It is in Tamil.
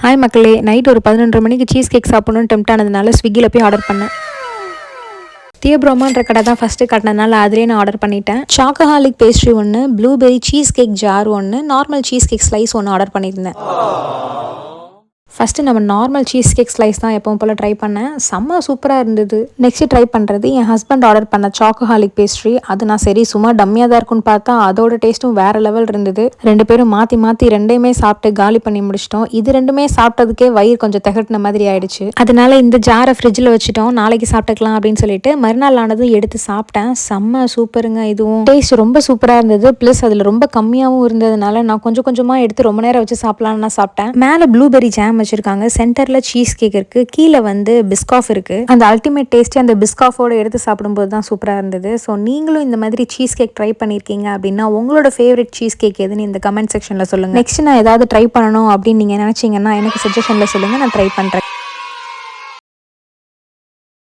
ஹாய் மக்களே, நைட் ஒரு 11:30 மணிக்கு சீஸ் கேக் சாப்பிடணும்னு டெம்ப்ட் ஆனதுனால ஸ்விக்கியில் போய் ஆர்டர் பண்ணேன். தியோப்ரோமான்ற கடை தான் ஃபஸ்ட்டு கட்டினதுனால அதிலே நான் ஆர்டர் பண்ணிட்டேன். சாக்கஹாலிக் பேஸ்ட்ரி ஒன்று, ப்ளூபெரி சீஸ் கேக் ஜார் ஒன்று, நார்மல் சீஸ் கேக் ஸ்லைஸ் ஒன்று ஆர்டர் பண்ணியிருந்தேன். ஃபஸ்ட்டு நம்ம நார்மல் சீஸ் கேக் ஸ்லைஸ் தான் எப்பவும் போல் ட்ரை பண்ணேன். செம்ம சூப்பராக இருந்தது. நெக்ஸ்ட்டு ட்ரை பண்ணுறது என் ஹஸ்பண்ட் ஆர்டர் பண்ண சாக்கோஹாலிக் பேஸ்ட்ரி. அது நான் சரி சும்மா டம்மியாக தான் இருக்குன்னு பார்த்தா அதோட டேஸ்ட்டும் வேறு லெவல் இருந்தது. 2 பேரும் மாற்றி ரெண்டையுமே சாப்பிட்டு காலி பண்ணி முடிச்சிட்டோம். இது ரெண்டுமே சாப்பிட்டதுக்கே வயிறு கொஞ்சம் திகட்டின மாதிரி ஆயிடுச்சு. அதனால இந்த ஜாரை ஃப்ரிட்ஜில் வச்சுட்டோம், நாளைக்கு சாப்பிட்டுக்கலாம் அப்படின்னு சொல்லிட்டு மறுநாள் ஆனதும் எடுத்து சாப்பிட்டேன். செம்ம சூப்பருங்க. இதுவும் டேஸ்ட் ரொம்ப சூப்பராக இருந்தது. ப்ளஸ் அதில் ரொம்ப கம்மியாகவும் இருந்ததுனால நான் கொஞ்சமாக எடுத்து ரொம்ப நேரம் வச்சு சாப்பிட்லான்னு நான் சாப்பிட்டேன். மேலே ப்ளூபெரி ஜாம் வச்சிருக்காங்க, சென்டர்ல சீஸ் கேக் இருக்கு, கீழே வந்து பிஸ்காஃப் இருக்கு. அந்த அல்டிமேட் டேஸ்ட் அந்த பிஸ்காஃபோட எடுத்து சாப்பிடும்போது தான் சூப்பரா இருந்தது. ஸோ நீங்களும் இந்த மாதிரி சீஸ் கேக் ட்ரை பண்ணிருக்கீங்க அப்படின்னா உங்களோட ஃபேவரட் சீஸ் கேக் எதுன்னு இந்த கமெண்ட் செக்ஷன்ல சொல்லுங்க. நெக்ஸ்ட் நான் ஏதாவது ட்ரை பண்ணணும் அப்படின்னு நீங்க நினைச்சீங்கன்னா எனக்கு சஜஷன்ல சொல்லுங்க, நான் ட்ரை பண்றேன்.